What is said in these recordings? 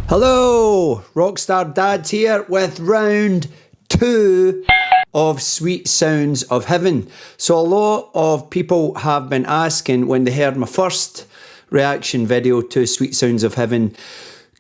Hello, Rockstar Dads here with round 2 of Sweet Sounds of Heaven. So a lot of people have been asking when they heard my first reaction video to Sweet Sounds of Heaven,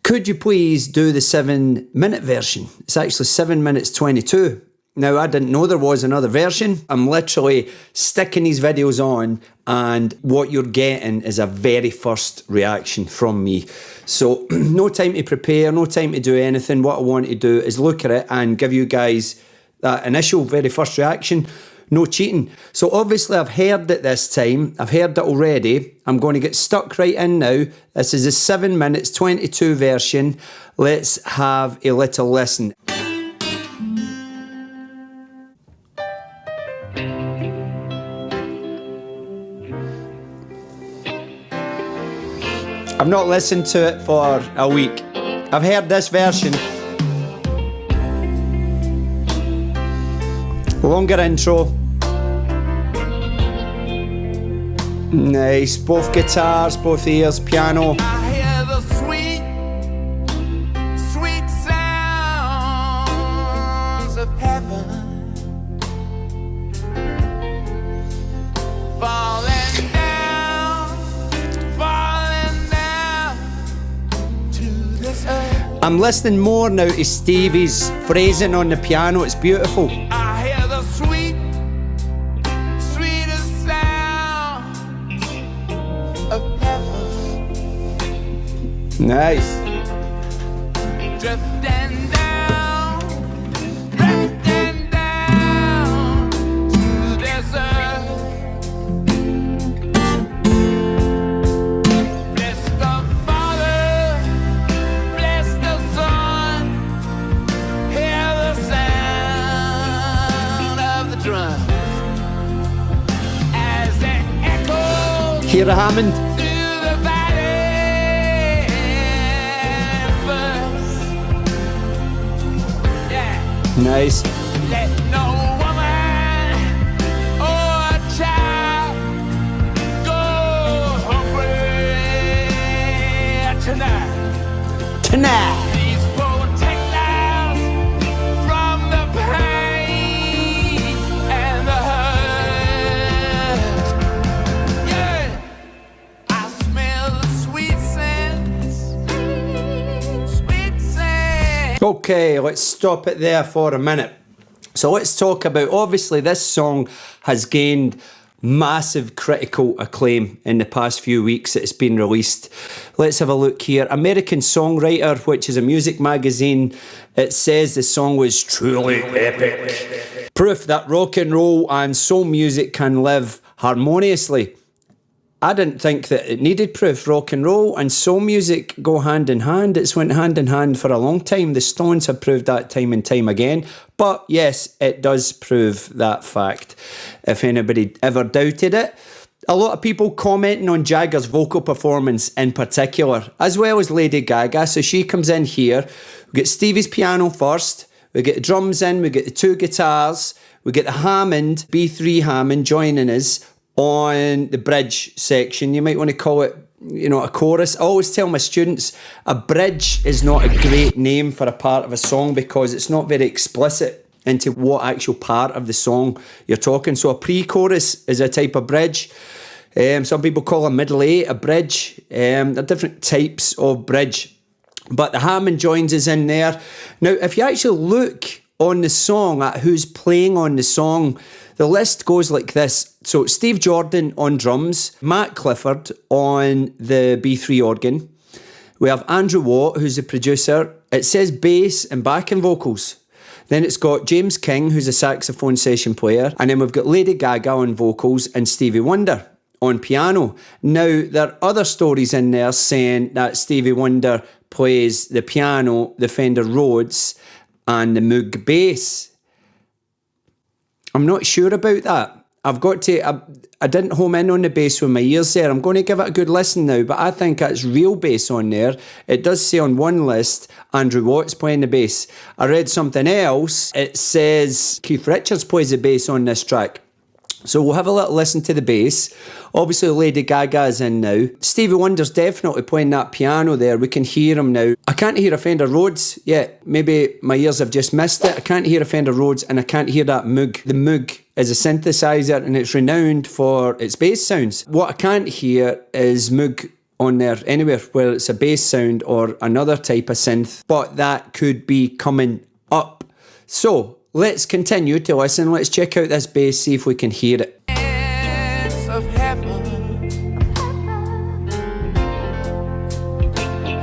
could you please do the 7-minute version? It's actually 7 minutes 22. Now, I didn't know there was another version. I'm literally sticking these videos on, and what you're getting is a very first reaction from me. So no time to prepare, no time to do anything. What I want to do is look at it and give you guys that initial very first reaction. No cheating. So obviously I've heard it this time. I've heard it already. I'm going to get stuck right in now. This is the 7 minutes 22 version. Let's have a little listen. I've not listened to it for a week. I've heard this version. Longer intro. Nice, both guitars, both ears, piano. I hear the sweet, sweet sounds of heaven falling down to this earth. I'm listening more now to Stevie's phrasing on the piano. It's beautiful. I hear the sweet, sweetest sounds of heaven Nice. drifting down to this earth. Bless the Father, bless the Son, hear the sound of the drums as they echo Hear the Hammond. through the valley first. Yeah. Nice. Let no woman or child go hungry tonight. Tonight. Please protect us from the pain and the hurt. Yeah, I smell the sweet scents, sweet scents. Okay, let's stop it there for a minute. So let's talk about, obviously this song has gained massive critical acclaim in the past few weeks that it's been released. Let's have a look here. American Songwriter, which is a music magazine, it says the song was truly epic. Proof that rock and roll and soul music can live harmoniously. I didn't think that it needed proof. Rock and roll and soul music go hand in hand. It's went hand in hand for a long time. The Stones have proved that time and time again. But yes, it does prove that fact, if anybody ever doubted it. A lot of people commenting on Jagger's vocal performance in particular, as well as Lady Gaga. So she comes in here. We get Stevie's piano first. We get the drums in. We get the 2 guitars. We get the Hammond, B3 Hammond joining us on the bridge section. You might want to call it, a chorus. I always tell my students, a bridge is not a great name for a part of a song because it's not very explicit into what actual part of the song you're talking. So a pre-chorus is a type of bridge. Some people call a middle 8 a bridge. There are different types of bridge. But the Hammond joins us in there. Now, if you actually look on the song at who's playing on the song, the list goes like this. So Steve Jordan on drums, Matt Clifford on the B3 organ. We have Andrew Watt, who's the producer. It says bass and backing vocals. Then it's got James King, who's a saxophone session player. And then we've got Lady Gaga on vocals and Stevie Wonder on piano. Now, there are other stories in there saying that Stevie Wonder plays the piano, the Fender Rhodes, and the Moog bass. I'm not sure about that. I've got to, I didn't home in on the bass with my ears there. I'm going to give it a good listen now, but I think that's real bass on there. It does say on one list, Andrew Watt's playing the bass. I read something else. It says Keith Richards plays the bass on this track. So we'll have a little listen to the bass. Obviously Lady Gaga is in now. Stevie Wonder's definitely playing that piano there. We can hear him now. I can't hear a Fender Rhodes yet. Maybe my ears have just missed it. I can't hear a Fender Rhodes and I can't hear that Moog. The Moog is a synthesizer and it's renowned for its bass sounds. What I can't hear is Moog on there anywhere where it's a bass sound or another type of synth, but that could be coming up. So let's continue to listen. Let's check out this bass, see if we can hear it. Of heaven,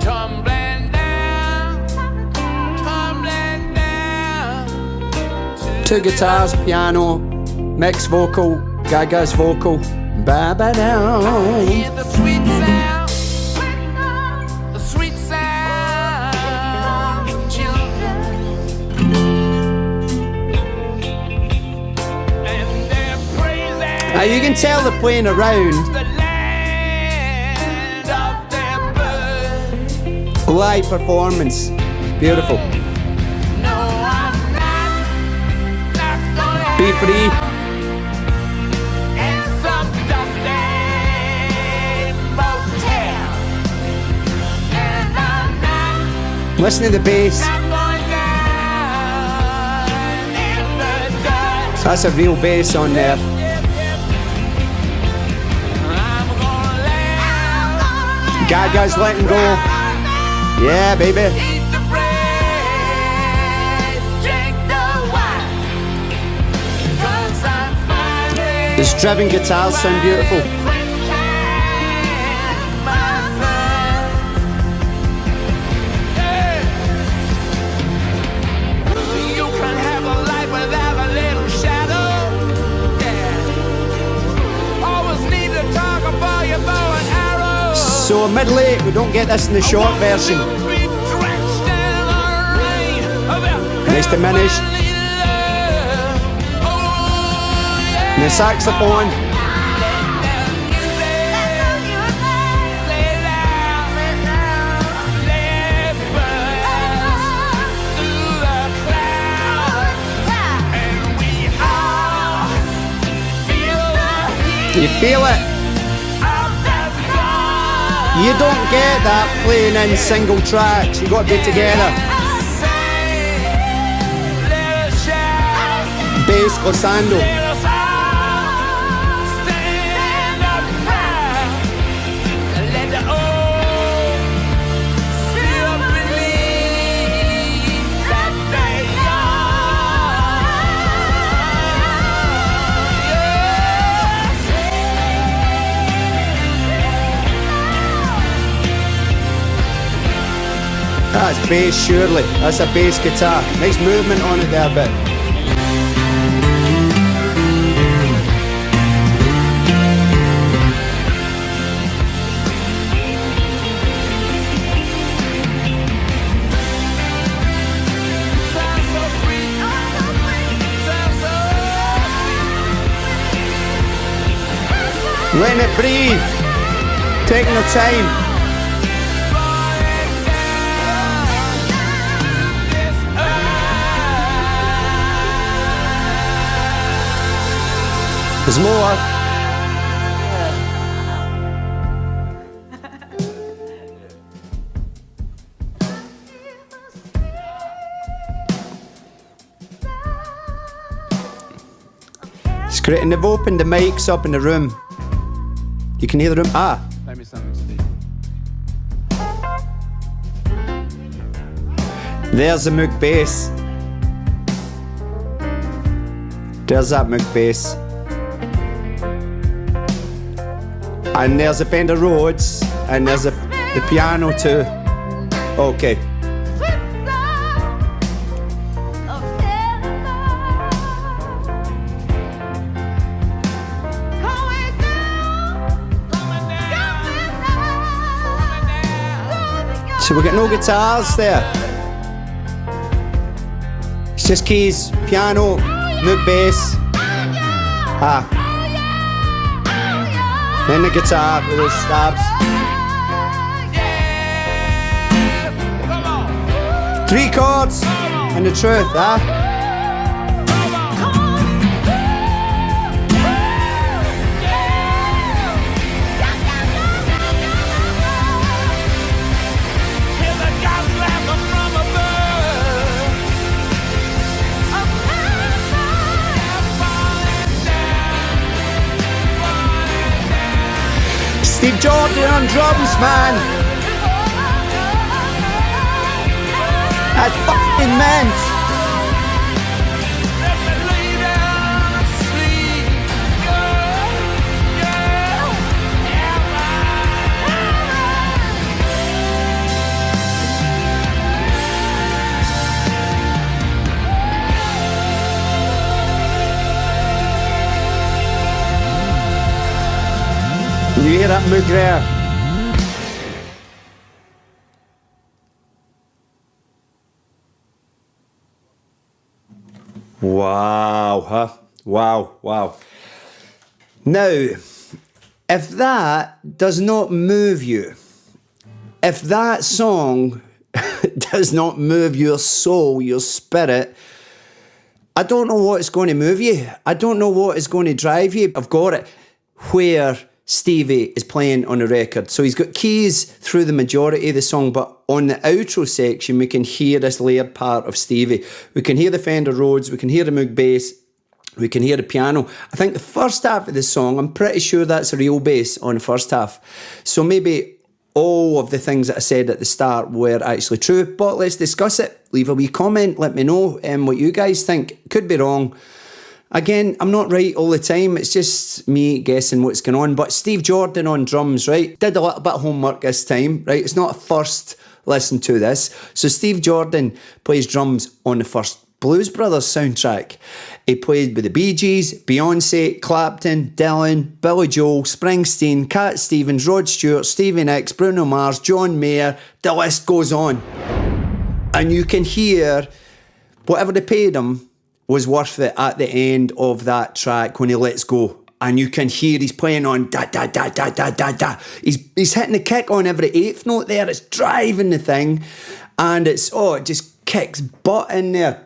tumbling down, tumbling down. Two guitars, piano, mixed vocal, Gaga's vocal. Ba-ba-down. Hear the sweet sound, the sweet sound of children, and they're praising. Now you can tell they're playing around. The land of their birth. Live performance. Beautiful. No, I'm not gonna Be free. in some dusty motel, and I'm not Listen to the bass. going down in the dirt. That's a real bass on there. I'm gonna lay Gaga's letting go. Yeah, baby. eat the bread, drink the wine, 'cause I'm finally The driven guitars sound beautiful. my friends. Hey. You can have a life without a little shadow. Yeah. Always need to talk about your bow and arrow. So middle eight, we don't get this in the short version. Nice diminished. And the saxophone. You feel it. You don't get that playing in single tracks. You got to be together. Bass glissando. That's bass, surely. That's a bass guitar. Nice movement on it there a bit. Letting it breathe. Taking your time. There's more. It's great, and they've opened the mics up in the room. You can hear the room. Ah. Play me something, Steve. There's the Moog bass. There's that Moog bass. And there's a Fender Rhodes, and there's the piano too. Okay. So we got no guitars there. It's just keys, piano, Moog bass. Ah. Then the guitar with those stabs. 3 chords and the truth, huh? Jordan on drums, man. That's fucking meant. You hear that moog there? Wow, huh? Wow. Now, if that does not move you, if that song does not move your soul, your spirit, I don't know what is going to move you. I don't know what is going to drive you. I've got it where Stevie is playing on the record. So he's got keys through the majority of the song, but on the outro section, we can hear this layered part of Stevie. We can hear the Fender Rhodes, we can hear the Moog bass, we can hear the piano. I think the first half of the song, I'm pretty sure that's a real bass on the first half. So maybe all of the things that I said at the start were actually true, but let's discuss it. Leave a wee comment, let me know what you guys think. Could be wrong. Again, I'm not right all the time. It's just me guessing what's going on. But Steve Jordan on drums, right? Did a little bit of homework this time, right? It's not a first listen to this. So Steve Jordan plays drums on the first Blues Brothers soundtrack. He played with the Bee Gees, Beyonce, Clapton, Dylan, Billy Joel, Springsteen, Cat Stevens, Rod Stewart, Stevie Nicks, Bruno Mars, John Mayer. The list goes on. And you can hear whatever they paid him was worth it at the end of that track when he lets go. And you can hear he's playing on da da da da da da da. He's hitting the kick on every eighth note there. It's driving the thing. And it just kicks butt in there.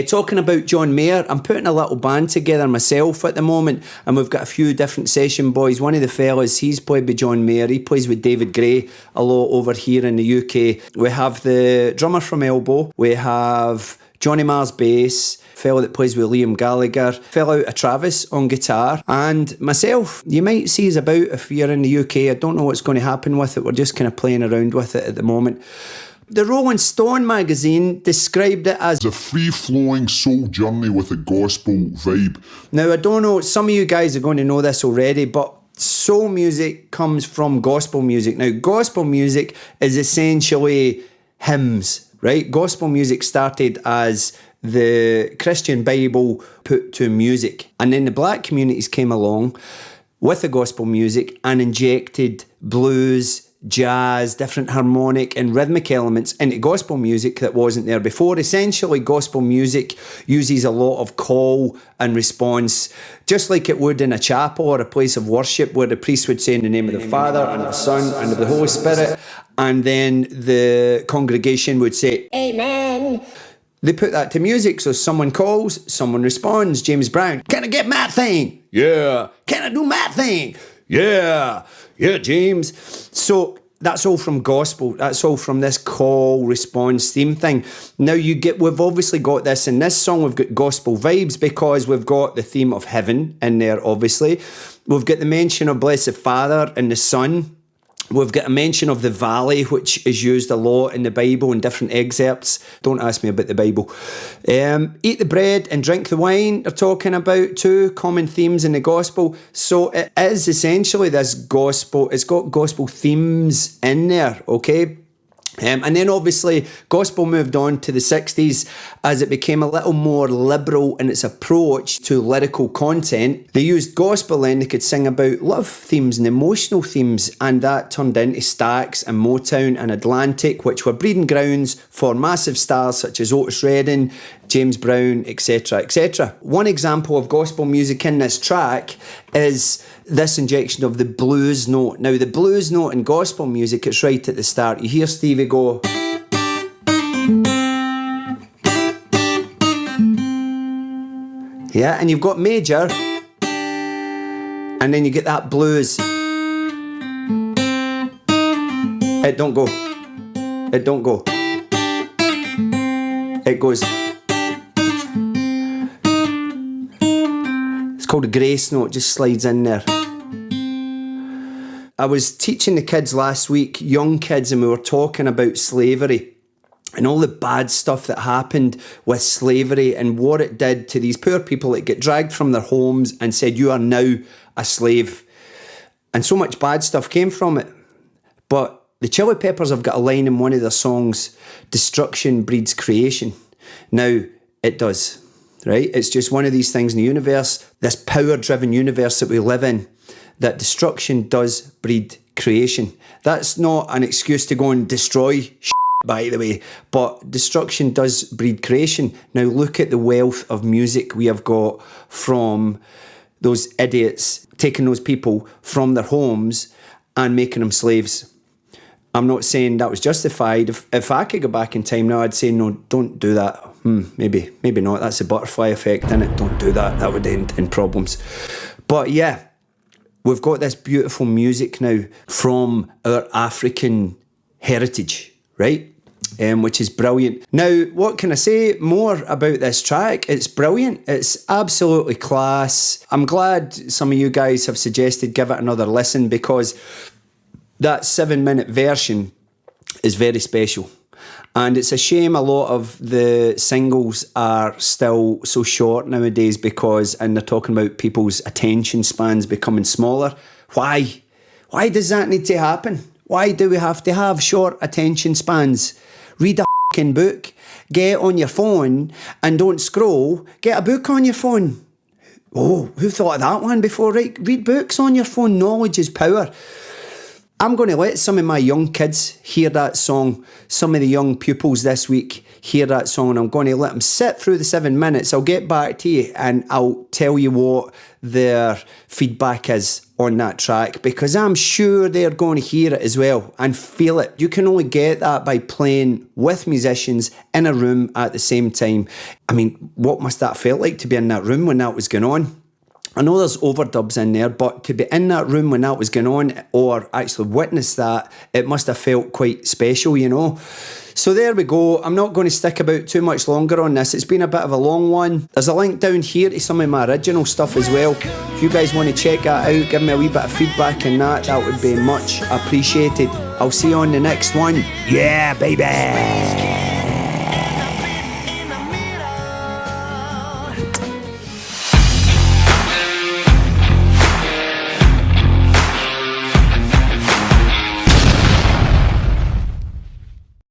Talking about John Mayer, I'm putting a little band together myself at the moment, and we've got a few different session boys. One of the fellas, he's played with John Mayer. He plays with David Gray a lot over here in the UK. We have the drummer from Elbow. We have Johnny Marr's bass, fellow that plays with Liam Gallagher, fellow out of Travis on guitar, and myself. You might see us about if you're in the UK. I don't know what's going to happen with it. We're just kind of playing around with it at the moment. The Rolling Stone magazine described it as a free-flowing soul journey with a gospel vibe. Now, I don't know, some of you guys are going to know this already, but soul music comes from gospel music. Now, gospel music is essentially hymns, right? Gospel music started as the Christian Bible put to music. And then the black communities came along with the gospel music and injected blues, jazz, different harmonic and rhythmic elements into gospel music that wasn't there before. Essentially, gospel music uses a lot of call and response, just like it would in a chapel or a place of worship where the priest would say in the name of the Father and of the Son and of the Holy Spirit, and then the congregation would say, Amen. They put that to music, so someone calls, someone responds. James Brown, can I get my thing? Yeah. Can I do my thing? Yeah, James. So that's all from gospel. That's all from this call response theme thing. Now we've obviously got this in this song. We've got gospel vibes because we've got the theme of heaven in there, obviously. We've got the mention of Blessed Father and the Son. We've got a mention of the valley, which is used a lot in the Bible in different excerpts. Don't ask me about the Bible. Eat the bread and drink the wine are talking about two common themes in the gospel. So it is essentially this gospel. It's got gospel themes in there, okay? And then obviously gospel moved on to the 60s as it became a little more liberal in its approach to lyrical content. They used gospel and they could sing about love themes and emotional themes, and that turned into Stax and Motown and Atlantic, which were breeding grounds for massive stars such as Otis Redding, James Brown, etc, etc. One example of gospel music in this track is this injection of the blues note. Now, the blues note in gospel music, it's right at the start. You hear Stevie go, yeah, and you've got major, and then you get that blues. It don't go. It don't go. It goes. It's called a grace note, just slides in there. I was teaching the kids last week, young kids, and we were talking about slavery and all the bad stuff that happened with slavery and what it did to these poor people that get dragged from their homes and said, you are now a slave. And so much bad stuff came from it. But the Chili Peppers have got a line in one of their songs, destruction breeds creation. Now, it does, right? It's just one of these things in the universe, this power-driven universe that we live in, that destruction does breed creation. That's not an excuse to go and destroy shit, by the way, but destruction does breed creation. Now look at the wealth of music we have got from those idiots taking those people from their homes and making them slaves. I'm not saying that was justified. If I could go back in time now, I'd say, no, don't do that. Maybe not. That's a butterfly effect, innit? Don't do that. That would end in problems. But yeah, we've got this beautiful music now from our African heritage, right? Which is brilliant. Now, what can I say more about this track? It's brilliant. It's absolutely class. I'm glad some of you guys have suggested give it another listen, because that 7-minute version is very special. And it's a shame a lot of the singles are still so short nowadays, and they're talking about people's attention spans becoming smaller. Why? Why does that need to happen? Why do we have to have short attention spans? Read a fucking book, get on your phone and don't scroll. Get a book on your phone. Oh, who thought of that one before? Right? Read books on your phone. Knowledge is power. I'm going to let some of my young kids hear that song, some of the young pupils this week hear that song, and I'm going to let them sit through the 7 minutes. I'll get back to you and I'll tell you what their feedback is on that track, because I'm sure they're going to hear it as well and feel it. You can only get that by playing with musicians in a room at the same time. I mean, what must that felt like to be in that room when that was going on? I know there's overdubs in there, but to be in that room when that was going on, or actually witness that, it must have felt quite special, you know. So there we go. I'm not going to stick about too much longer on this. It's been a bit of a long one. There's a link down here to some of my original stuff as well. If you guys want to check that out, give me a wee bit of feedback on that, that would be much appreciated. I'll see you on the next one. Yeah, baby!